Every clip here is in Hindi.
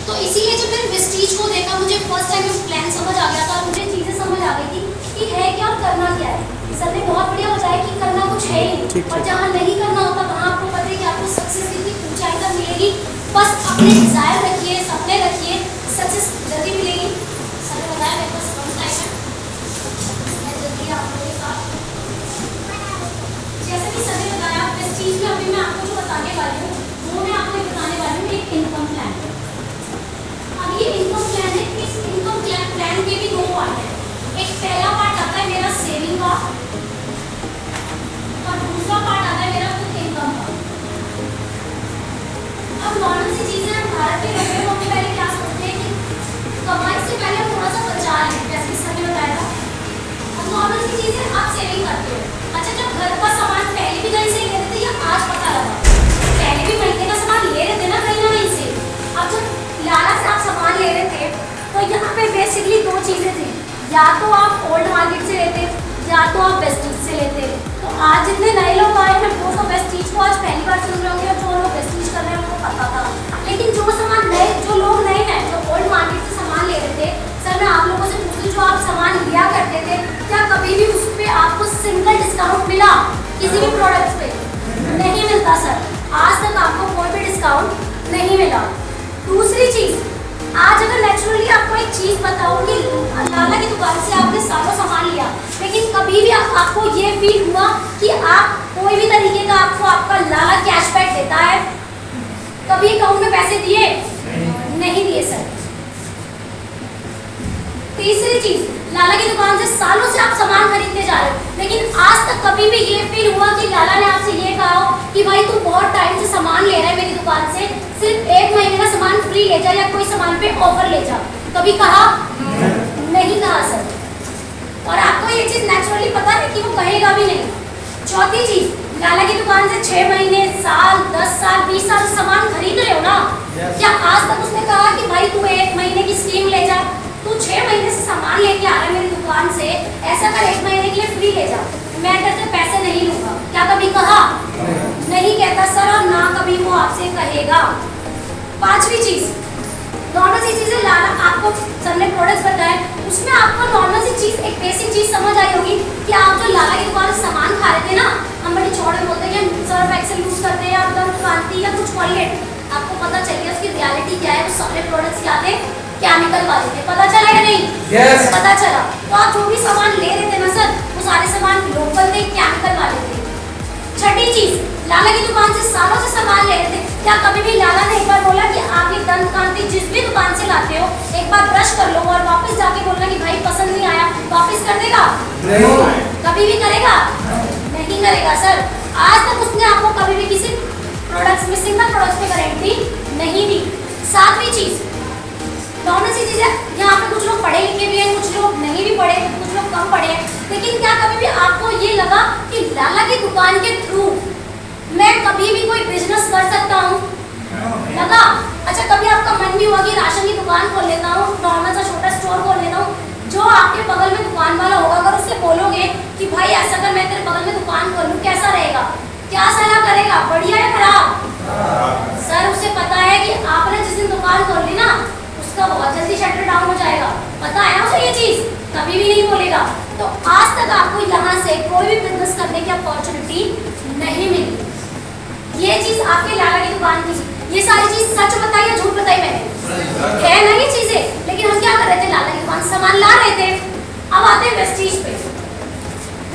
तो इसीलिए जब मैंने वेस्टीज को देखा, मुझे फर्स्ट टाइम प्लान समझ आ गया था, मुझे चीज़ें समझ आ गई थी कि है क्या और करना क्या है। सर ने बहुत बढ़िया बताया कि करना कुछ है ही नहीं, और जहाँ नहीं करना होता वहाँ आपको पता है कि आपको सक्सेस कितनी ऊंचाई तक मिलेगी। बस अपने डिजायर रखिए, सपने रखिए, सक्सेस जल्दी मिलेगी। सर ने बताया मेरे पास कम टाइम है, मैं जल्दी आप लोगों के साथ, जैसे कि सर ने बताया वेस्टीज में अभी मैं आपको जो बताने वाली हूँ वो मैं आपको बताने वाली हूँ एक इनकम प्लान। अब ये इनकम प्लान है, इस इनकम प्लान के भी दो पार्ट है। एक पहला पार्ट आता है मेरा सेविंग का, और दूसरा पार्ट आता है मेरा खुद इनकम का। अब नॉर्मल सी चीजें हम भारत के लोग हैं, हम पहले क्या सोचते हैं कि कमाई से पहले हम थोड़ा सा बचा लें, जैसे कि सर ने बताया था। अब नॉर्मल सी चीजें आप सेविंग करते हो। अच्छा, जब घर का सामान पहले भी कहीं से लेते थे या आज पता लगा, पहले भी महीने का सामान ले रहे थे ना कहीं से। अब जब लाला से आप सामान ले रहे थे तो यहाँ पे बेसिकली दो चीजें थी, या तो आप ओल्ड मार्केट से लेते या तो आप वेस्टीज से लेते। तो आज जितने नए लोग आए हैं वो तो वेस्टीज को आज पहली बार सुन रहे होंगे, और जो लोग वेस्टीज कर रहे हैं उनको पता था। लेकिन जो सामान नए, जो लोग नए हैं, जो ओल्ड मार्केट से सामान ले रहे थे, सर मैं आप लोगों से पूछती हूँ, जो आप सामान लिया करते थे क्या कभी भी उस पर आपको सिंगल डिस्काउंट मिला किसी भी प्रोडक्ट पे? नहीं मिलता सर, आज तक आपको कोई भी डिस्काउंट नहीं मिला। दूसरी चीज, आज अगर नेचुरली आपको एक चीज बताऊं कि लाला की दुकान से आपने सालों सामान लिया, लेकिन कभी भी आपको ये फील हुआ कि आप कोई भी तरीके का आपको आपका लाला कैशबैक देता है? कभी अकाउंट में पैसे दिए? नहीं दिए सर। तीसरी चीज, लाला की दुकान से सालों से आप सामान खरीदते जा रहे हो, लेकिन आज तक कभी भी ये फील हुआ कि लाला ने आपसे ये कहा हो कि भाई तू बहुत टाइम से सामान ले रहा है मेरी दुकान से, सिर्फ 1 महीने का सामान फ्री ले जा, या कोई सामान पे ऑफर ले जा? कभी कहा? नहीं कहा सर। और आपको ये चीज नेचुरली पता है कि वो कहेगा भी नहीं। चौथी चीज, लाला की दुकान से 6 महीने, साल, 10 साल, 20 साल सामान खरीद रहे हो ना, क्या आज तक उसने कहा कि भाई तू 1 महीने की स्कीम ले जा, तू 6 महीने से सामान लेके आ रहा है मेरी दुकान से, ऐसा कर 1 महीने के लिए फ्री ले जा, मैं तेरे से पैसे नहीं लूंगा? क्या कभी कहा? नहीं कहता सर, और ना कभी वो आपसे कहेगा। पांचवी चीज, नॉर्मल सी चीजें लाला आपको सर ने प्रोडक्ट्स बताए, उसमें आपको नॉर्मल सी चीज, एक बेसिक चीज समझ आई होगी कि आप जो लाला की दुकान से सामान खा रहे थे ना, हम बड़ी चौड़े बोलते हैं कि सर्फ एक्सेल यूज करते हैं, या दम क्रांति या कुछ कोलगेट, आपको पता चल गया उसकी रियलिटी क्या है। वो सारे प्रोडक्ट्स क्या थे? केमिकल वाले थे। पता चला या नहीं? yes. पता चला। तो आप जो भी सामान ले रहे थे ना सर, वो सारे सामान लोकल थे, केमिकल वाले थे। छठी चीज, लाला की दुकान से सालों से सामान ले रहे थे, क्या कभी भी लाला ने एक बार बोला कि आप ये दंत कांति जिस भी दुकान से लाते हो एक बार ब्रश कर लो और वापस जाके बोलना कि भाई पसंद नहीं आया, वापस कर देगा? नहीं। कभी भी करेगा? नहीं करेगा सर। आज तक उसने आपको कभी भी किसी प्रोडक्ट्स में, सिंगल प्रोडक्ट्स पे गारंटी नहीं दी। सातवीं चीज, नॉर्मल सी चीज है, यहाँ पे कुछ लोग पढ़े लिखे भी हैं, कुछ लोग नहीं भी पढ़े, कुछ लोग कम पढ़े हैं, लेकिन क्या कभी भी आपको ये लगा कि लाला की दुकान के थ्रू मैं कभी भी कोई बिजनेस कर सकता हूँ? लगा? अच्छा, कभी आपका मन भी हुआ कि राशन की दुकान खोल लेता हूँ, नॉर्मल सा छोटा स्टोर खोल लेता हूँ? जो आपके बगल में दुकान वाला होगा, अगर उससे बोलोगे कि भाई ऐसा कर मैं तेरे बगल में दुकान खोल लूँ, कैसा रहेगा? क्या सलाह करेगा, बढ़िया या खराब? सर उसे पता है कि आपने जिस दिन दुकान खोल ली ना, उसका बहुत जल्दी शटर डाउन हो जाएगा, पता है ना उसे ये चीज, कभी भी नहीं बोलेगा। तो आज तक आपको यहाँ से कोई भी बिजनेस करने की अपॉर्चुनिटी नहीं मिली। ये चीज आपके लाला की दुकान की, ये सारी चीज सच बताई या झूठ बताई मैंने? है ना ये चीजें। लेकिन हम क्या कर रहे थे, लाला की दुकान सामान ला रहे थे। अब आते हैं वेस्टीज पे।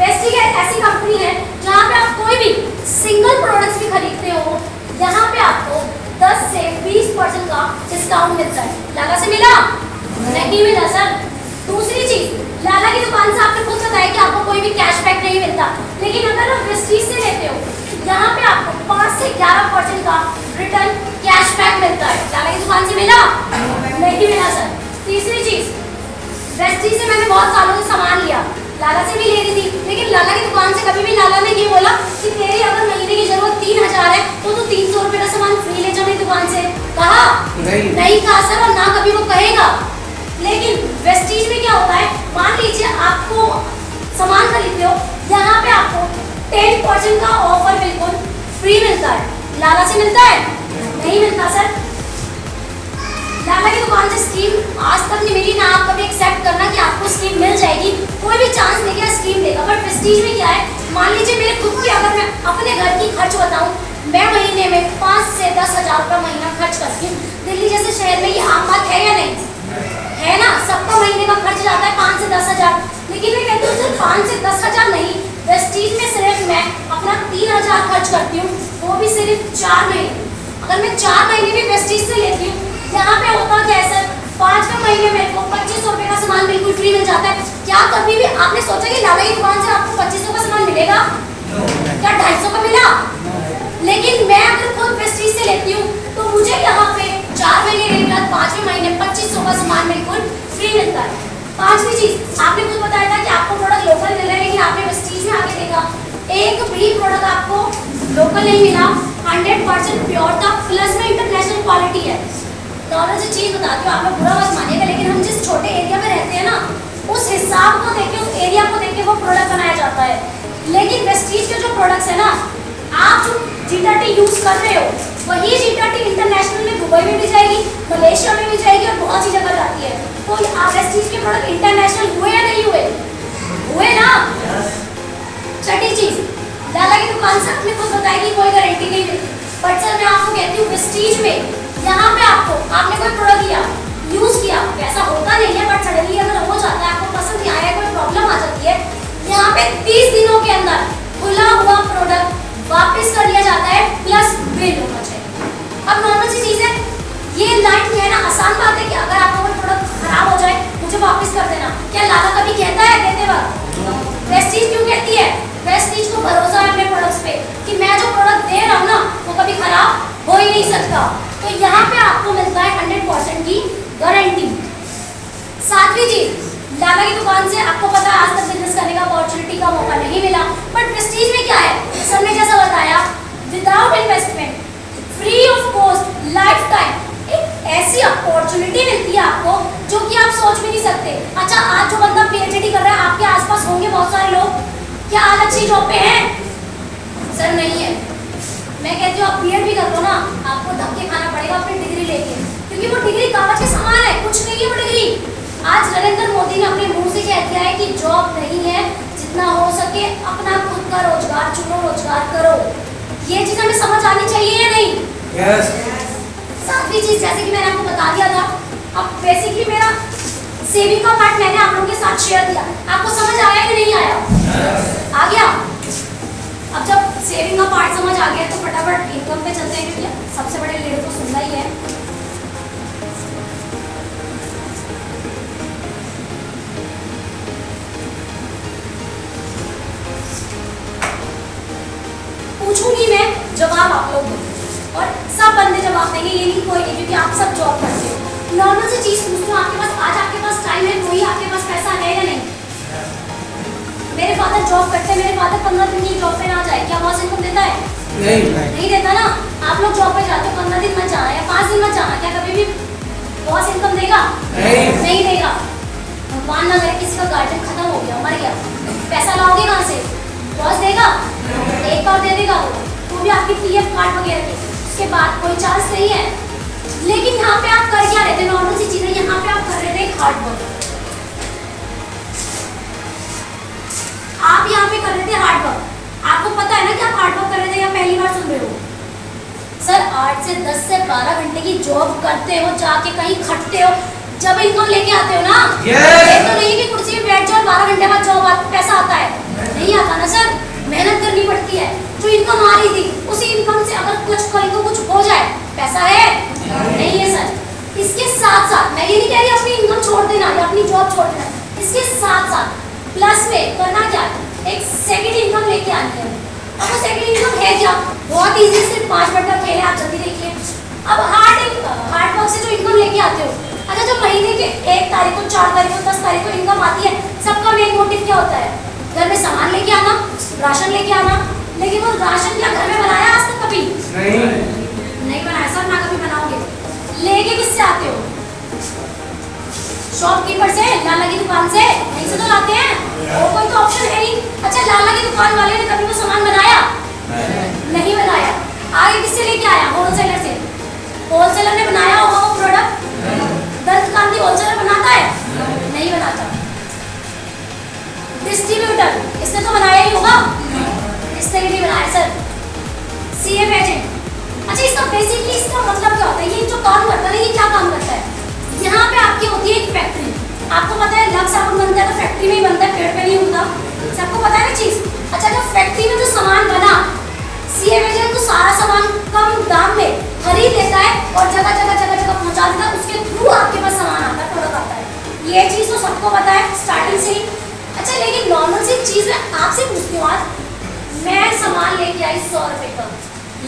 वेस्टीज एक ऐसी कंपनी है जहाँ पे आप कोई भी सिंगल प्रोडक्ट्स भी खरीदते हो, यहाँ पे आपको 10 से 20% का डिस्काउंट मिलता है। लाला से मिला? नहीं मिला सर। दूसरी चीज, लाला की दुकान से आपने खुद बताया कि आपको कोई भी कैशबैक नहीं मिलता, लेकिन अगर आप वेस्टीज से लेते हो, यहाँ पे आपको 5 से 11% का रिटर्न कैशबैक मिलता है। लाला की दुकान से मिला? नहीं मिला सर। तीसरी चीज, वेस्टीज से मैंने बहुत सालों से सामान लिया, लाला से भी ले रही थी, लेकिन लाला की दुकान से कभी भी लाला ने ये बोला कि तेरी अगर महीने की जरूरत 3000 है तो तू 300 रुपए का सामान फ्री ले जा मेरी दुकान से? कहा? नहीं कहा सर, और ना कभी वो कहेगा। लेकिन वेस्टीज में क्या होता है, मान लीजिए आपको सामान खरीदते हो, यहाँ पे आपको 10% का ऑफर बिल्कुल फ्री मिलता है। लाला से मिलता है? नहीं मिलता सर। लाला मुझे स्कीम आज तक नहीं मिली, ना आप कभी एक्सेप्ट करना कि आपको स्कीम मिल जाएगी, कोई भी चांस देगा स्कीम देगा। बट प्रेस्टीज में क्या है, मान लीजिए मेरे खुद की, अगर मैं अपने घर की खर्च बताऊं, मैं महीने में 5 से 10 हज़ार रुपये महीना खर्च करती हूँ। दिल्ली जैसे शहर में ये आम बात है या नहीं है ना, सबका महीने का खर्च जाता है 5 से 10 हज़ार। लेकिन मैं कहती हूँ सिर्फ 5 से 10 हज़ार नहीं, प्रेस्टीज में सिर्फ मैं अपना 3 हज़ार खर्च करती हूँ, वो भी सिर्फ 4 महीने। अगर मैं 4 महीने भी प्रेस्टीज से लेती हूँ, यहाँ पे होता क्या है सर, 5वें महीने मेरे को 2500 रुपये का सामान बिल्कुल फ्री मिल जाता है। क्या कभी भी आपने सोचा कि लाला की दुकान से आपको 2500 का सामान मिलेगा? क्या 250 का मिला? लेकिन मैं अगर खुद प्रेस्टीज से लेती हूँ तो मुझे यहाँ पे 4 महीने लेने के बाद 5वें महीने 2500 का सामान बिल्कुल फ्री मिलता है। 5वीं चीज, आपने खुद बताया था कि आपको प्रोडक्ट लोकल मिल रहा है, लेकिन आपने प्रेस्टीज में आके देखा एक भी प्रोडक्ट आपको लोकल नहीं मिला, 100% प्योर था, प्लस में इंटरनेशनल क्वालिटी है। नॉर्मल से चीज बताती हूँ, आप लोग बुरा मत मानिएगा, लेकिन हम जिस छोटे एरिया में रहते हैं ना, उस हिसाब को देख के, उस एरिया को देख के वो प्रोडक्ट बनाया जाता है। लेकिन प्रेस्टीज के जो प्रोडक्ट्स है ना, आप जो जीटाटी यूज कर रहे हो, वही जीटाटी इंटरनेशनल में दुबई में भी जाएगी, मलेशिया में भी जाएगी और बहुत सी जगह जाती है। तो प्रेस्टीज के प्रोडक्ट इंटरनेशनल हुए या नहीं हुए? हुए ना। छठी चीज, लाला की दुकान से आपने खुद बताया कि कोई गारंटी नहीं मिलती, बट सर मैं आपको कहती हूँ प्रेस्टीज में यहाँ पे आपने कोई प्रोडक्ट लिया, यूज किया, वैसा होता नहीं है, बट सडनली अगर हो जाता है, आपको पसंद नहीं आया, कोई प्रॉब्लम आ जाती है, यहाँ पे 30 दिनों के अंदर खुला हुआ प्रोडक्ट वापस कर लिया जाता है, प्लस बिल होना चाहिए। अब नॉर्मल सी चीज है, ये लाइन है ना, आसान बात है कि अगर आपका कोई प्रोडक्ट खराब हो जाए मुझे वापस कर देना। क्या लाला कभी कहता है देते वक्त? प्रेस्टीज क्यों कहती है? प्रेस्टीज को भरोसा है अपने प्रोडक्ट्स पे कि मैं जो प्रोडक्ट दे रहा हूँ ना, वो कभी खराब हो ही नहीं सकता। तो यहाँ पे आपको मिलता है 100% की गारंटी। 7वीं चीज, लाला की दुकान से आपको पता है आज तक बिजनेस करने का अपॉर्चुनिटी का मौका नहीं मिला, बट प्रेस्टीज में क्या है, सर ने जैसा बताया, without investment, free of cost, life time एक ऐसी अपॉर्चुनिटी मिलती है आपको जो कि आप सोच भी नहीं सकते। अच्छा, आज जो बंदा पीएचडी कर रहा है, आपके आसपास होंगे बहुत सारे लोग, क्या आज अच्छी जॉब पे हैं? सर नहीं है। मैं कहती हूँ आप बीएड भी कर लो ना, आपको धक्के खाना पड़ेगा अपनी डिग्री लेके, क्योंकि वो डिग्री कागज के समान है, कुछ नहीं है वो डिग्री। आज नरेंद्र मोदी ने अपने मुंह से कह दिया है कि जॉब नहीं है, जितना हो सके अपना खुद का रोजगार चुनो, रोजगार करो। ये चीज हमें समझ आनी चाहिए या नहीं? yes. 7वीं चीज, जैसे कि मैंने आपको बता दिया था, अब बेसिकली मेरा सेविंग का पार्ट मैंने आप लोगों के साथ शेयर किया, आपको समझ आया कि नहीं आया? आ गया। अब जब सेविंग का पार्ट समझ आ गया तो फटाफट इनकम पे चलते हैं, क्योंकि सबसे बड़े लीडर को सुनना ही है। पूछूंगी मैं, जवाब आप लोग दो, और सब बंदे जवाब देंगे, ये नहीं कोई नहीं, क्योंकि आप सब जॉब करते हो। नॉर्मल सी चीज पूछती हूँ, आपके पास आज आपके पास टाइम है, कोई आपके पास पैसा है या नहीं? मेरे फादर जॉब करते हैं, मेरे फादर 15 दिन की जॉब पे ना जाए, क्या बॉस इनकम देता है? नहीं देता ना। आप लोग जॉब पे जाते हो, 15 दिन मत जाना या 5 दिन मत जाना, क्या कभी भी बॉस इनकम देगा? नहीं देगा। भगवान ना करे किसी का गार्डन खत्म हो गया, मर गया, पैसा लाओगे कहाँ से? बॉस देगा? एक बार दे देगा, वो भी आपकी पीएफ कार्ड वगैरह के, उसके बाद कोई चार्ज नहीं है। लेकिन यहाँ पे आप कर क्या रहे थे? नॉर्मल सी चीजें, यहाँ पे आप कर रहे थे हार्ड वर्क। आप यहाँ पे कर रहे थे हार्ड वर्क। आपको पता है ना कि आप हार्ड वर्क कर रहे थे या पहली बार सुन रहे हो? सर 8 से 10 से 12 घंटे की जॉब करते हो, जाके कहीं खटते हो, जब इनकम लेके आते हो ना। ये तो नहीं कि कुर्सी पे बैठ जाओ 12 घंटे बाद जॉब पैसा आता है, नहीं आता ना सर, मेहनत करनी पड़ती है। जो इनकम आ रही थी, उसी इनकम से अगर कुछ कहीं को कुछ हो जाए, पैसा है? नहीं है सर। इसके साथ साथ मैं ये नहीं कह रही अपनी इनकम छोड़ देना या अपनी जॉब छोड़ देना, इसके साथ साथ प्लस में करना क्या है, एक सेकंड इनकम लेके आनी है। अब वो सेकंड इनकम है क्या? बहुत इजी, सिर्फ 5 मिनट का खेल है, आप जल्दी देखिए। अब हार्ड वर्क से जो इनकम लेके आते हो, अच्छा जो महीने के 1 तारीख को, 4 तारीख को, 10 तारीख को इनकम आती है, सबका मेन मोटिव क्या होता है? घर में सामान लेके आना, राशन लेके आना। लेकिन वो राशन क्या घर में बनाया आज तक कभी? नहीं बनाया सर, ना कभी बनाओगे। लेके किससे आते हो? शॉपकीपर से, लाला की दुकान से, यहीं से तो लाते हैं, और कोई तो ऑप्शन है नहीं। अच्छा, लाला की दुकान वाले ने कभी वो सामान बनाया? नहीं बनाया। आगे किससे लेके आया? होलसेलर से। होलसेलर ने बनाया होगा वो प्रोडक्ट, आपकी होती है एक फैक्ट्री। आपको पता है लक्स साबुन बनता है तो फैक्ट्री में ही बनता है, पेड़ पे नहीं उगता, सबको पता है ना चीज। अच्छा, जब फैक्ट्री में जो सामान बना सीएमएजे तो सारा सामान कम दाम में खरीद लेता है और जगह जगह पहुंचा देता है, उसके थ्रू आपके पास सामान आता है, प्रोडक्ट आता है। ये चीज तो सबको पता है स्टार्टिंग से ही। अच्छा, लेकिन नॉर्मल सी चीज में आपसे पूछती हूँ, आज मैं सामान लेके आई 100 रुपए का,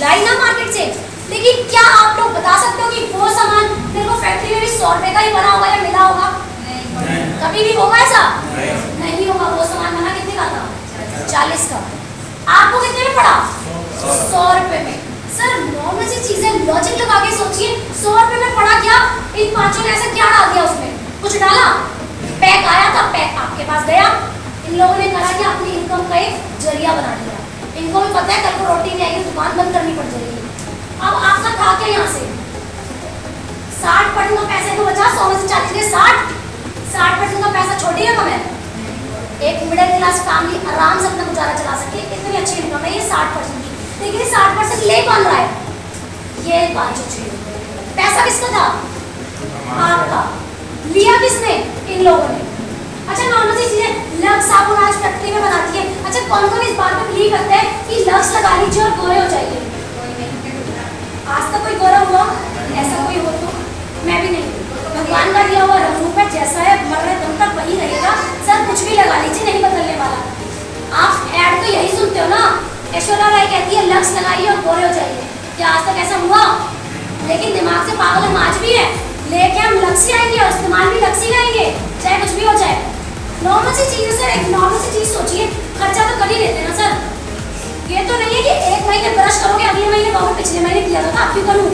लाई ना मार्केट से, लेकिन क्या आप लोग बता सकते हो कि वो सामान मेरे को फैक्ट्री में भी 100 रुपए का ही बना होगा या मिला होगा? कभी भी होगा ऐसा? नहीं होगा। वो सामान बना कितने का था? 40 का। आपको कितने में पड़ा? 100 रुपए में। सर नॉर्मल सी चीजें लॉजिक लगा के सोचिए, 100 रुपए में पड़ा क्या? इन पांचों ने ऐसा क्या डाल दिया उसमें? कुछ डाला? पैक आया था, पैक आपके पास गया। इन लोगों ने करा कि अपनी इनकम का एक जरिया बना लिया। इनको भी पता है कल को रोटी नहीं आएगी, दुकान बंद करनी पड़ जाएगी। अब आपका था क्या यहाँ से? 60% का पैसे तो बचा, 100 में से 40 के 60% का पैसा छोड़ दिया कम है। एक मिडिल क्लास फैमिली आराम से अपना गुजारा चला सके, इतनी अच्छी इनकम है ये 60% की। लेकिन ये 60% ले कौन रहा है? ये बात जो चाहिए। पैसा किसका था? आपका। लिया किसने? इन लोगों ने। अच्छा, नॉर्मल सी चीजें, लक्स साबुन आज फैक्ट्री में बनाती है। अच्छा, कौन कौन इस बात पे बिलीव करते हैं कि लक्स लगा लीजिए और गोरे हो जाइए? आज तक कोई गोरा हुआ? ऐसा कोई हो तो? मैं भी नहीं। भगवान का दिया हुआ रूप है, जैसा है मरने दम तक वही रहेगा। सर कुछ भी लगा लीजिए, नहीं बदलने वाला। आप ऐड तो यही सुनते हो ना, ऐश्वर्या राय कहती है लक्स लगाइए और गोरे हो जाइए। क्या आज तक ऐसा हुआ? लेकिन दिमाग से पागल हम आज भी है, लेके हम लक्स ही आएंगे और इस्तेमाल भी लक्स ही करेंगे, चाहे कुछ भी हो जाए। नॉर्मल सी चीज है सर, एक नॉर्मल सी चीज सोचिए, खर्चा तो कर ही लेते हैं ना सर। ये तो नहीं है कि एक महीने ब्रश करोगे, अगले महीने कहोगे पिछले महीने किया था आप क्यों करूँ?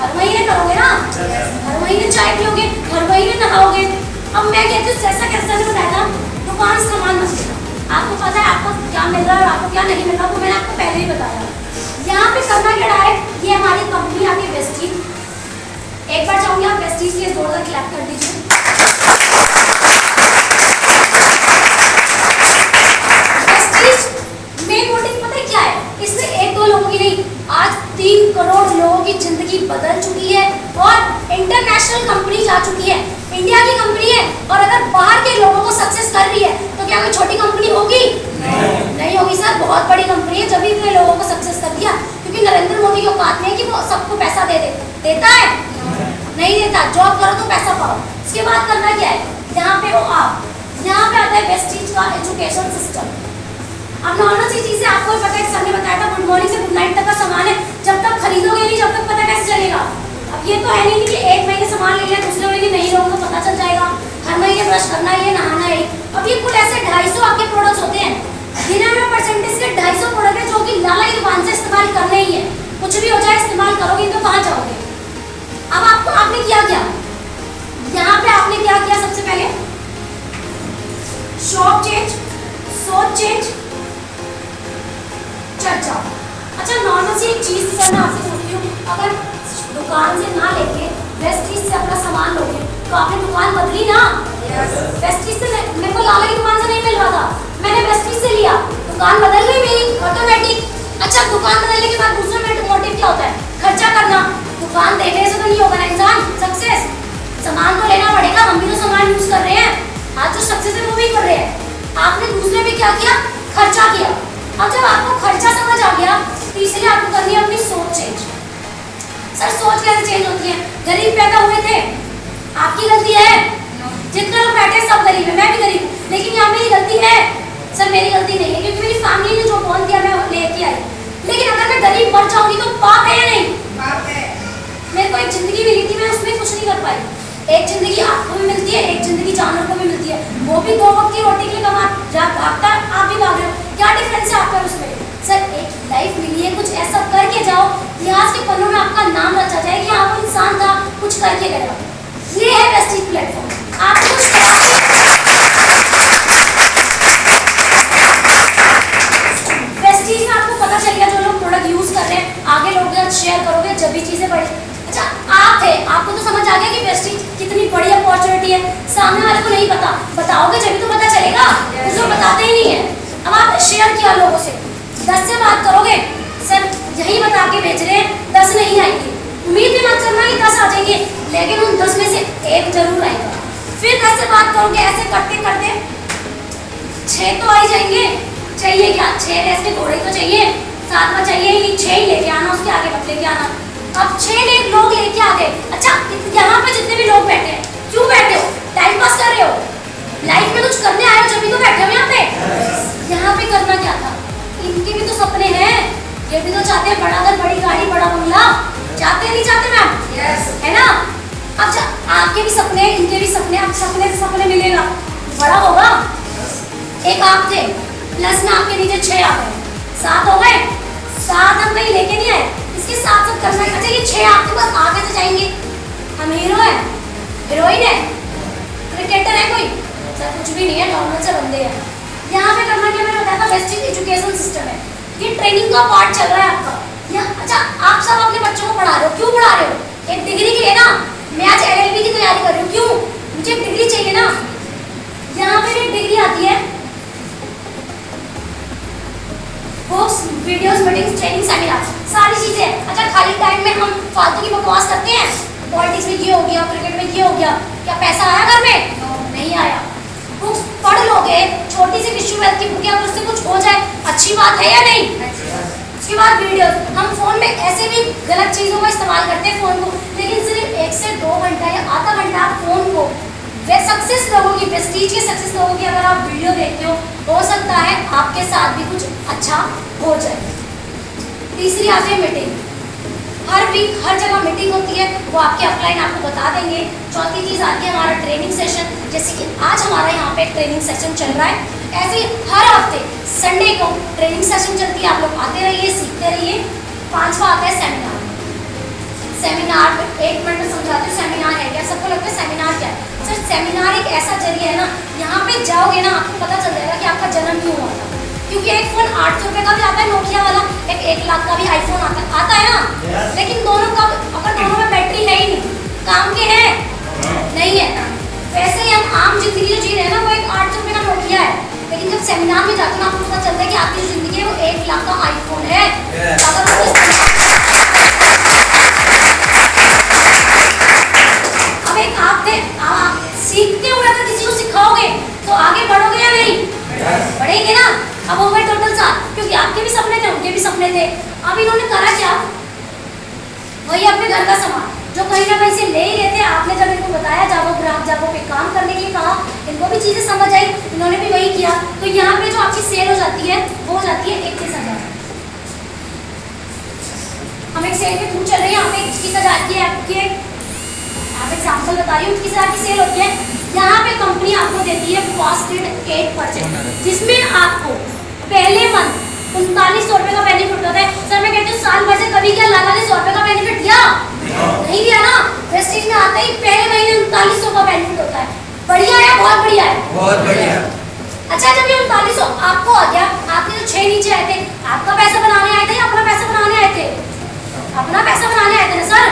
हर महीने करोगे ना, हर महीने चाय पियोगे, हर महीने नहाओगे। अब मैं कहती हूँ ऐसा कैसा नहीं बताया था, दुकान सामान मत लेना। आपको पता है आपको क्या मिल रहा है और आपको क्या नहीं मिल रहा, वो मैंने आपको पहले ही बताया। यहाँ पे करना क्या है, ये हमारी कंपनी आती है वेस्टीज। एक बार चाहूंगी आप वेस्टीज के जोरदार क्लैप कर दीजिए। मेन मोटिव पता है क्या है? इसमें एक दो लोगों की नहीं, आज 3 करोड़ लोगों की जिंदगी बदल चुकी है और इंटरनेशनल कंपनी जा चुकी है। इंडिया की कंपनी है और अगर बाहर के लोगों को सक्सेस कर रही है तो क्या कोई छोटी कंपनी होगी? नहीं होगी सर, बहुत बड़ी कंपनी है, जब इतने लोगों को सक्सेस कर दिया। क्योंकि नरेंद्र मोदी की औकात नहीं है कि वो सबको पैसा देता है? नहीं देता। जॉब करो तो पैसा पाओ, इसके बाद करना क्या है? यहाँ पे वो आप, यहाँ पे आता है वेस्टीज का एजुकेशन सिस्टम। अब नॉर्मल सी चीजें आपको पता है, सर ने बताया था गुड मॉर्निंग से गुड नाइट तक का सामान है, जब तक खरीदोगे नहीं जब तक पता कैसे चलेगा? अब ये तो है नहीं कि एक महीने सामान ले लिया दूसरे महीने नहीं लोगों को पता चल जाएगा। हर महीने ब्रश करना है, नहाना है। अब ये कुल ऐसे 250 आपके प्रोडक्ट्स होते हैं, गिने परसेंटेज के 250 प्रोडक्ट है जो कि लाला की दुकान से इस्तेमाल करने ही है। कुछ भी हो जाए इस्तेमाल करोगे तो कहाँ जाओगे? अब आपने क्या किया यहाँ पे? आपने क्या किया? सबसे पहले शॉप चेंज, सोच चेंज, चढ़ जाओ। अच्छा, नॉर्मल सी एक चीज सर मैं आपसे पूछती हूँ, अगर दुकान से ना लेके वेस्टीज से अपना सामान लोगे तो आपने दुकान बदली ना? वेस्टीज से मेरे को लाला की दुकान से नहीं मिल रहा था, मैंने वेस्टीज से लिया, दुकान बदल गई मेरी ऑटोमेटिक। अच्छा, दुकान बदलने के बाद दूसरा मोटिव क्या होता है? खर्चा करना। दुकान देखने से तो नहीं होगा ना इंसान सक्सेस, सामान तो लेना पड़ेगा। हम भी तो सामान यूज कर रहे हैं, आज जो सक्सेस है वो भी कर रहे हैं। आपने दूसरे में क्या किया? खर्चा किया। अब जब आपको खर्चा समझ आ गया तो इसलिए आपको करनी है अपनी सोच चेंज। सर सोच कैसे चेंज होती है? गरीब पैदा हुए थे, आपकी गलती है? जितने लोग बैठे सब गरीब है, मैं भी गरीब, लेकिन यहाँ मेरी गलती है? सर मेरी गलती नहीं है, क्योंकि मेरी फैमिली ने जो बोल दिया मैं लेके आई। लेकिन अगर मैं गरीब मर जाऊंगी तो पाप है या नहीं? पाप है। मेरे को एक जिंदगी मिली थी, मैं उसमें कुछ नहीं कर पाई। एक जिंदगी आपको भी मिलती है, एक जिंदगी जानवर को भी मिलती है, वो भी 2 वक्त की रोटी के लिए भागता है, आप भी भाग रहे हो, क्या डिफरेंस है आपका उसमें? सर एक लाइफ मिली है, कुछ ऐसा करके जाओ, इतिहास के पन्नों में आपका नाम रचा जाए कि हाँ वो इंसान था, कुछ करके गया। ये है वेस्टीज प्लेटफॉर्म। आप कुछ वेस्टीज में आपको पता चल गया, जो लोग प्रोडक्ट यूज कर रहे हैं, आगे लोगों के साथ शेयर करोगे जब भी चीजें बढ़ी। अच्छा, आप थे, आपको तो समझ आ गया कि वेस्टीज कितनी बड़ी अपॉर्चुनिटी है, सामने वाले को नहीं पता, बताओगे जब तो पता चलेगा, कुछ लोग बताते ही नहीं है। अब आपने शेयर किया लोगों से, 10 से बात करोगे, सर यही बता के भेज रहे हैं 10 नहीं आएंगे, उम्मीद भी मत करना कि 10 आ जाएंगे। लेकिन उन 10 में से एक जरूर आएगा। फिर कैसे बात करोगे, ऐसे करते करते 6 तो आ ही जाएंगे। चाहिए क्या, 6 रेस के घोड़े तो चाहिए, 7वां चाहिए ही, 6 ही लेके आना, उसके आगे मत लेके आना। अब 6 लोग लेके आ गए। अच्छा, यहाँ पे जितने भी लोग बैठे हैं, क्यों बैठे हो? टाइम पास कर रहे हो? लाइफ में कुछ करने आए हो जब भी तो बैठे हो यहाँ पे। यहाँ पे करना क्या था? इनके भी तो सपने हैं, ये भी तो चाहते हैं बड़ा घर, बड़ी गाड़ी, बड़ा बंगला। चाहते नहीं चाहते मैम? है ना? अब आपके भी सपने, इनके भी सपने, अब सपने से सपने मिलेगा, बड़ा होगा। एक आप थे, प्लस में आपके नीचे 6 आ गए, 7 हो गए। 7 हम कहीं लेके नहीं आए, इसके साथ साथ करना है। अच्छा, ये 6 आपके पास आगे से जाएंगे। हम हीरो है, हीरोइन है, क्रिकेटर है कोई? सर कुछ भी नहीं है, नॉर्मल से बंदे हैं। यहाँ पे करना क्या, मैंने बताया था वेस्टिज एजुकेशन सिस्टम है, ये ट्रेनिंग का पार्ट चल रहा है आपका। अच्छा, आप सब अपने बच्चों को पढ़ा रहे हो, क्यों पढ़ा रहे हो? एक डिग्री के लिए ना। मैं आज LLB की तैयारी कर रही हूँ, क्यों? मुझे एक डिग्री चाहिए ना। यहाँ पे भी डिग्री आती है, books, videos, meetings, training, seminar, सारी चीजें। अच्छा, खाली टाइम में हम फालतू की बकवास करते हैं, पॉलिटिक्स में ये हो गया, क्रिकेट में ये हो गया, क्या पैसा आया घर में? नहीं आया। बुक्स पढ़ लोगे, छोटी सी विश्वविद्यालय की बुक, अगर उससे कुछ हो जाए अच्छी बात है या नहीं? उसके बाद वीडियो, हम फोन में ऐसे भी गलत चीजों का इस्तेमाल करते हैं फोन को, लेकिन सिर्फ 1 से 2 घंटा या आधा घंटा आप फोन को, वे सक्सेस लोगों की, प्रेस्टीज के सक्सेस लोगों की अगर आप वीडियो देखते हो सकता है आपके साथ भी कुछ अच्छा हो जाए। तीसरी आती है मीटिंग, हर वीक हर जगह मीटिंग होती है, वो आपके अपलाइन आपको बता देंगे। चौथी चीज़ आती है हमारा ट्रेनिंग सेशन, जैसे कि आज हमारा यहाँ पे ट्रेनिंग सेशन चल रहा है, ऐसे ही हर हफ्ते संडे को ट्रेनिंग सेशन चलती है, आप लोग आते रहिए, सीखते रहिए। 5वां आता है सेमिनार। सेमिनार 1 मिनट में समझाते हो सेमिनार है क्या। सबको लगता है सेमिनार क्या है। सर सेमिनार एक ऐसा जरिया है ना, यहाँ पे जाओगे ना आपको पता चल जाएगा कि आपका जन्म क्यों हुआ था। क्योंकि एक फ़ोन 800 रुपये का भी आता है नोकिया वाला, एक 1 लाख का भी आईफोन आता है ना। लेकिन दोनों का, अगर दोनों में बैटरी है ही नहीं, काम के हैं नहीं है। वैसे ही हम आम जिंदगी जो जी रहे हैं ना, वो एक 800 रुपये का नोकिया है, लेकिन जब सेमिनार में जाते हैं आपको पता चलता है कि आपकी जो जिंदगी है वो 1 लाख का आईफोन है। अब एक आप थे, आप सीखते हुए अगर किसी को सिखाओगे तो आगे बढ़ोगे या नहीं? बढ़ेंगे ना। अब हो गए टोटल 7, क्योंकि आपके भी सपने थे, उनके भी सपने थे। अब इन्होंने करा क्या, वही अपने घर का सामान जो कहीं ना कहीं से ले ही रहे थे, आपने जब इनको बताया जागो ग्राहक जागो पे काम करने के लिए कहा, इनको भी चीजें समझ आई, इन्होंने भी वही किया। तो यहाँ पे जो आपकी सेल हो जाती है वो हो जाती है 21,000। हम एक सेल के थ्रू चल रहे हैं, यहाँ पे 21,000 की आपकी आप एग्जाम्पल बता रही हूँ, 21,000 की सेल होती है। यहाँ पे कंपनी आपको देती है फास्टेड 8%, जिसमें आपको पहले मंथ 3900 रुपये का बेनिफिट होता है। सर मैं कहती हूँ साल भर से कभी क्या लाला ने 100 रुपये का बेनिफिट दिया? नहीं दिया ना। प्रेस्टीज में आते ही पहले महीने 3900 का बेनिफिट होता है। बढ़िया है, बहुत बढ़िया है, बहुत बढ़िया। अच्छा, जब ये 3900 आपको आ गया, आपके जो 6 नीचे आए थे, आपका पैसा बनाने आए थे या अपना पैसा बनाने आए थे? अपना पैसा बनाने आए थे ना सर।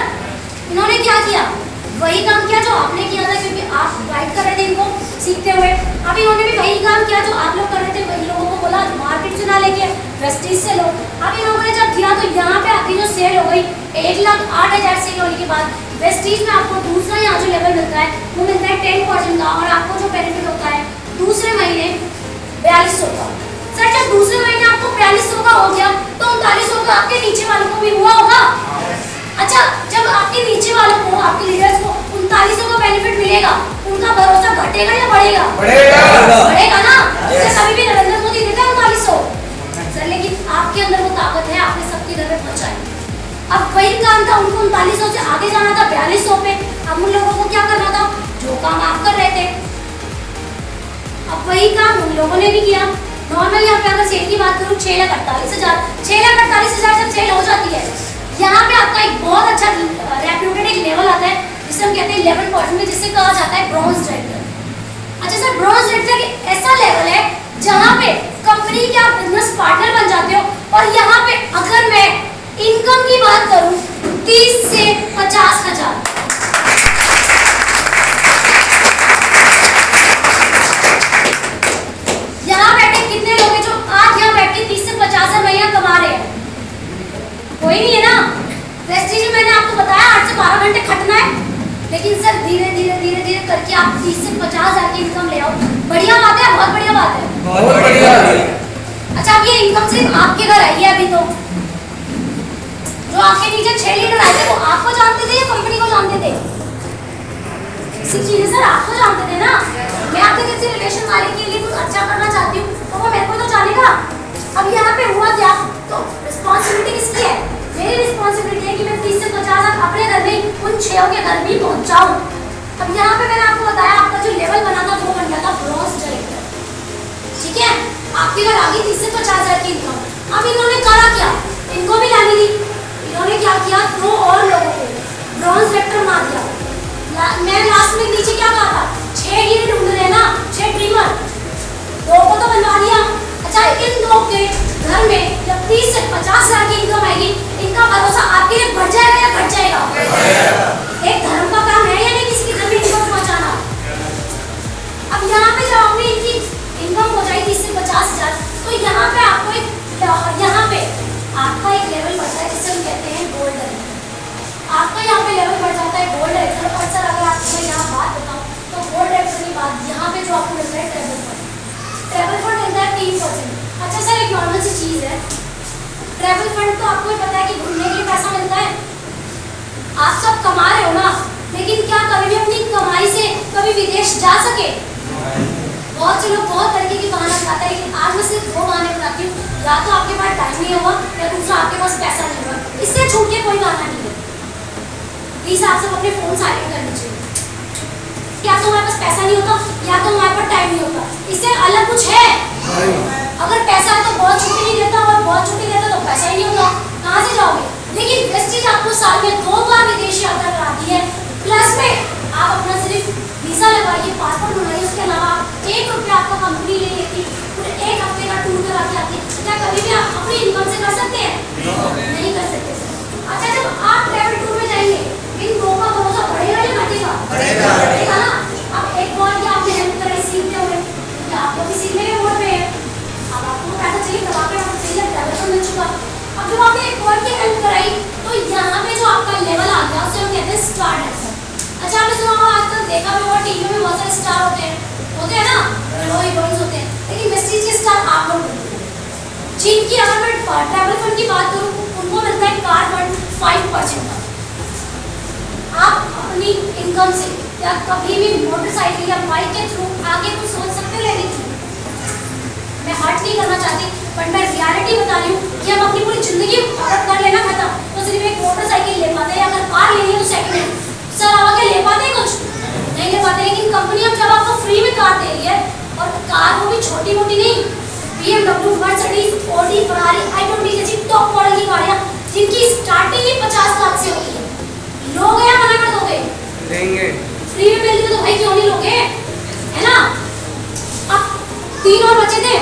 इन्होंने क्या किया, वही काम किया जो आपने किया था, क्योंकि आप गाइड कर रहे थे इनको सीखते हुए। अब इन्होंने भी वही काम किया जो आप लोग कर रहे थे, वही लोगों को बोला मार्केट से ना लेके प्रेस्टीज से लो। अब इन्होंने जब दिया तो यहाँ पे आपकी जो सेल हो गई 1,08,000 सेल होने के बाद प्रेस्टीज में आपको दूसरा यहाँ जो लेवल मिलता है वो मिलता है 10% का, और आपको जो बेनिफिट होता है दूसरे महीने 4200 का। सर जब दूसरे महीने आपको 4200 का हो गया तो 3900 का आपके नीचे वालों को भी हुआ होगा। अच्छा, जब आपके नीचे वालों को, आपके लीडर्स को 3900 का बेनिफिट मिलेगा, उनका भरोसा घटेगा या बढ़ेगा? बढ़ेगा ना। कभी भी नरेंद्र मोदी देता है 3900 सर, लेकिन आपके अंदर वो ताकत है, आपने सबके घर में पहुंचाई। अब वही काम था, उनको 3900 से आगे जाना था 4200 पे। अब उन लोगों को क्या करना था, जो काम आप कर रहे थे, अब वही काम उन लोगों ने भी किया। नॉर्मल यहाँ पे अगर सेल की बात करूँ 6,48,000, 6,48,000 जब सेल हो जाती है, यहाँ पे आपका एक बहुत अच्छा रेप्यूटेड एक लेवल आता है, जिसे हम कहते हैं 11%, जिससे कहा जाता है ब्रॉन्ज डायरेक्टर। अच्छा सर, ब्रॉन्ज डायरेक्टर एक ऐसा लेवल है जहाँ पे कंपनी के आप बिजनेस पार्टनर बन जाते हो, और यहाँ पे अगर मैं इनकम की बात करूँ 30 से 50,000। यहाँ बैठे कितने लोग हैं जो आज यहाँ बैठ के 30 से 50,000 महीना कमा रहे हैं? कोई नहीं है ना। प्रेस्टीज में मैंने आपको बताया 8 से 12 घंटे खटना है, लेकिन सर धीरे धीरे धीरे धीरे करके आप 30 से 50,000 की इनकम ले आओ, बढ़िया बात है, बहुत बढ़िया बात है, बहुत बढ़िया। अच्छा अब ये इनकम सिर्फ आपके घर आई है अभी तो, जो आपके नीचे 6 लीडर आए थे वो आपको जानते थे या कंपनी को जानते थे? सिर्फ चीजें सर आपको जानते थे ना, मैं आपके किसी रिलेशन वाले के लिए कुछ अच्छा करना चाहती हूँ तो वो मेरे को तो जानेगा। अब यहाँ पे हुआ क्या, तो रिस्पॉन्सिबिलिटी किसकी है? मेरी रिस्पॉन्सिबिलिटी है कि मैं 30 से 50,000 अपने घर में उन 6 के घर भी पहुँचाऊँ। अब यहाँ पे मैंने आपको बताया आपका जो लेवल बना था वो बन गया था ब्रॉन्ज डायरेक्टर, ठीक है, आपके घर आगे 30 से 50,000 की इनकम। अब इन्होंने करा क्या, इनको भी लानी थी, इन्होंने क्या किया, 2 और लोगों को ब्रॉन्ज डायरेक्टर बना दिया। मैं लास्ट में नीचे क्या कहा था, 6 ही ढूंढ रहे ना, 6 ड्रीमर, 2 को तो बनवा लिया। अच्छा इन 2 के घर में जब 30 से 50,000 की इनकम आएगी, इनका भरोसा आपके लिए बढ़ जाएगा या घट जाएगा? एक धर्म का काम है या नहीं किसी के घर में इनकम पहुंचाना? अब यहाँ पे जब आपने इनकी इनकम हो जाए 30 से 50,000, तो यहाँ पे आपको यहाँ पे आपका एक लेवल बढ़ता है जिसे हम कहते हैं गोल्ड डायरेक्टर। आपका यहाँ पे लेवल बढ़ जाता है गोल्ड डायरेक्टर। और सर अगर आपको यहाँ बात बताऊँ तो गोल्ड डायरेक्टर की बात यहाँ पे जो आपको मिलता है ट्रैवल फंड मिलता है 3%। अच्छा सर एक नॉर्मल सी चीज़ है, ट्रैवल फंड तो आपको पता है कि घूमने के लिए पैसा मिलता है, आप सब कमा रहे हो ना, लेकिन क्या कभी भी अपनी कमाई से कभी विदेश जा सके? बहुत से लोग बहुत तरीके की बहाना बताते हैं, लेकिन आज मैं सिर्फ वो बहाने बताती हूँ, या तो आपके पास टाइम नहीं होगा या दूसरा आपके पास पैसा नहीं होगा, इससे छूट के कोई बहाना नहीं है। प्लीज आप सब अपने फोन साइलेंट कर लीजिए। या तो हमारे पास पैसा नहीं होता या तो हमारे पास टाइम नहीं होता, इससे अलग कुछ है? अगर पैसा है तो बहुत छुट्टी नहीं देता और बहुत छुट्टी देता तो पैसा ही नहीं होता, कहाँ से जाओगे? लेकिन प्रेस्टीज आपको साल में 2 बार विदेश यात्रा कराती है, प्लस में आप अपना सिर्फ वीजा लगवाइए, पासपोर्ट बनाइए, उसके अलावा 1 रुपया आपको कंपनी ले लेती, पूरे 1 हफ्ते का टूर करा के आती है। क्या कभी भी आप अपनी इनकम से कर सकते हैं? नहीं कर सकते। अच्छा जब आप ट्रैवल टूर में जाएंगे, इन 2 का भरोसा बढ़ेगा या घटेगा? बढ़ेगा ना। अब एक बार क्या आपने हेल्प कराई सीखते हुए, क्या आपको भी सीखने के मोड पे है, अब आपको पैसा चाहिए तब आपको चाहिए, ट्रैवल तो मिल चुका। अब जब आपने एक बार की हेल्प कराई तो यहाँ पे जो आपका लेवल आ गया उसे हम कहते हैं स्टार डायरेक्टर। अच्छा आपने सुना होगा आजकल देखा भी होगा टीवी में बहुत सारे स्टार होते हैं ना, हीरो हीरोइंस होते हैं, लेकिन वेस्टीज के स्टार आप लोग होते हैं। जिनकी अगर मैं ट्रैवल फंड की बात करूँ उनको मिलता है कार फंड 5% का। आप अपनी इनकम से या कभी भी मोटरसाइकिल या बाइक के थ्रू आगे कुछ सोच सकते हो लेने की? मैं हर्ट नहीं करना चाहती, बट मैं रियलिटी बता रही हूँ कि हम अपनी पूरी जिंदगी कर लेना खत्म तो सिर्फ एक मोटरसाइकिल ले पाते हैं, अगर कार लेनी है तो सेकंड हैंड। सर आगे ले पाते हैं कुछ? नहीं ले पाते। लेकिन कंपनी अब जब आपको फ्री में कार दे रही है, और कार वो भी छोटी मोटी नहीं, BMW, Mercedes, Audi, Ferrari, i20 जैसी टॉप मॉडल की गाड़ियाँ जिनकी स्टार्टिंग ही 50 लाख से होती है, लोगे या मना कर दोगे? लेंगे। फ्री में मिल तो भाई क्यों नहीं लोगे, है ना? अब 3 और बचे थे,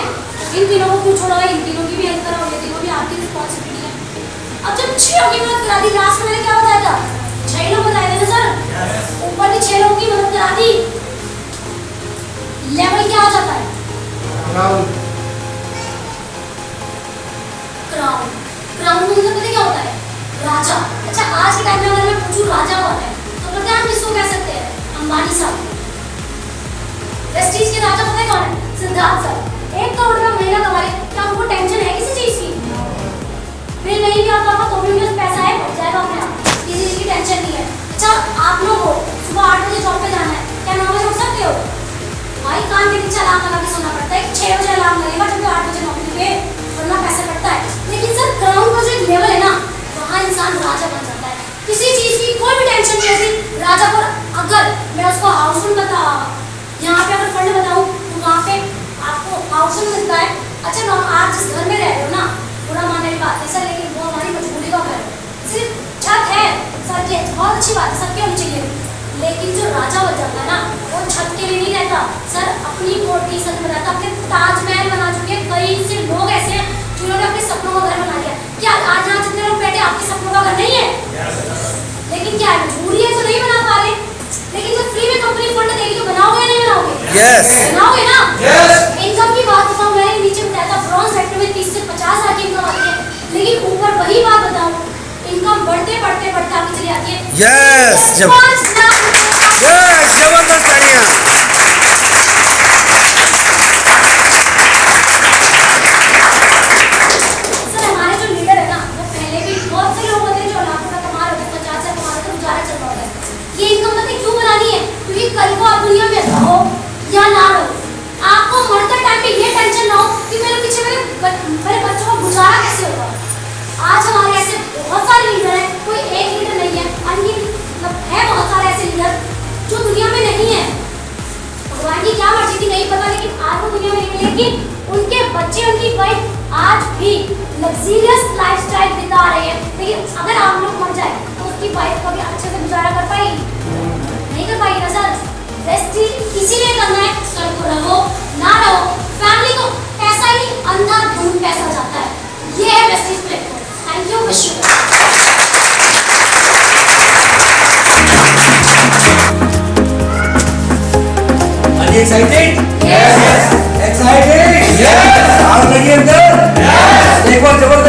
इन तीनों को क्यों छोड़ा? इन तीनों की भी हेल्प कराओ, ये तीनों भी आपकी रिस्पॉन्सिबिलिटी है। अब जब 6 की मदद करा दी, लास्ट में मैंने क्या बताया था? 6 लोग बताए थे ना सर, ऊपर के 6 लोगों की मदद करा दी, लेवल क्या आ जाता है? क्राउन। क्राउन। क्राउन मतलब पता क्या होता है? राजा। अच्छा आज के टाइम में अगर मैं पूछूं राजा कौन है तो पता है हम किसको कह सकते हैं? अंबानी साहब। वेस्टीज के राजा पता है कौन है? सिद्धार्थ साहब। 1 करोड़ रुपया महीना कमा रहे, क्या उनको टेंशन है किसी चीज की? फिर नहीं भी आता होगा तो भी उनके पैसा है, बढ़ जाएगा अपने आप, किसी चीज की टेंशन नहीं है। अच्छा आप लोग को सुबह 8 बजे जॉब पे जाना है, क्या 9 बजे उठ सकते हो? भाई कान के नीचे अलार्म लगा के सोना पड़ता है, 6 बजे अलार्म लगेगा जब 8 बजे नौकरी पे, वरना पैसा कटता है। लेकिन सर क्राउन का जो एक लेवल है ना, वहाँ इंसान राजा बन जाता है, किसी चीज की कोई भी टेंशन नहीं होती। राजा पर अगर मैं उसको हाउसफुल बता, यहाँ पे अगर फंड बताऊँ तो वहाँ पे आपको हाउसफुल मिलता है। अच्छा ना आप जिस घर में रह रहे हो ना, बुरा मानने की बात है सर, लेकिन वो हमारी मजबूरी का घर है, सिर्फ छत है सर के, बहुत अच्छी बात है, सबके होनी चाहिए। लेकिन जो राजा बन जाता है ना, वो छत के लिए नहीं रहता सर, अपनी कोठी सर में रहता, अपने ताजमहल बना चुके हैं। कई से लोग ऐसे हैं जिन्होंने अपने सपनों का घर बना लिया। क्या आज यहाँ जितने लोग बैठे आपके सपनों का घर नहीं है? लेकिन क्या है, मजबूरी है तो नहीं बना पा रहे। लेकिन जब फ्री में कंपनी फंड देगी तो बनाओगे या नहीं बनाओगे? यस। बनाओगे ना? यस। इनकम की बात बताऊं, मैंने नीचे बताया था ब्रॉन्ज सेक्टर में 30 से 50 लाख की इनकम आती है, लेकिन ऊपर वही बात बताऊं, इनकम बढ़ते बढ़ते बढ़ते आगे चली आती है। यस। 5 लाख गुजारा कैसे होगा? आज हमारे ऐसे बहुत सारे लीडर हैं, कोई एक लीडर नहीं है, मतलब है बहुत सारे ऐसे लीडर जो दुनिया में नहीं है। भगवान की क्या मर्जी थी नहीं पता, लेकिन आज वो दुनिया में नहीं, लेकिन उनके बच्चे उनकी वाइफ आज भी लग्जरियस लाइफस्टाइल बिता रहे हैं। लेकिन अगर आप लोग मर जाए तो उसकी वाइफ कभी अच्छे से गुजारा कर पाएगी? नहीं कर पाएगी ना सर। बेस्ट इसीलिए करना है, कल को रहो ना रहो, फैमिली को पैसा ही अंधाधुंध पैसा जाता है। ये है besties platform. Thank you, wish you. Excited? Yes. Excited? Yes. Are you ready? Yes. एक बार जबरदस्त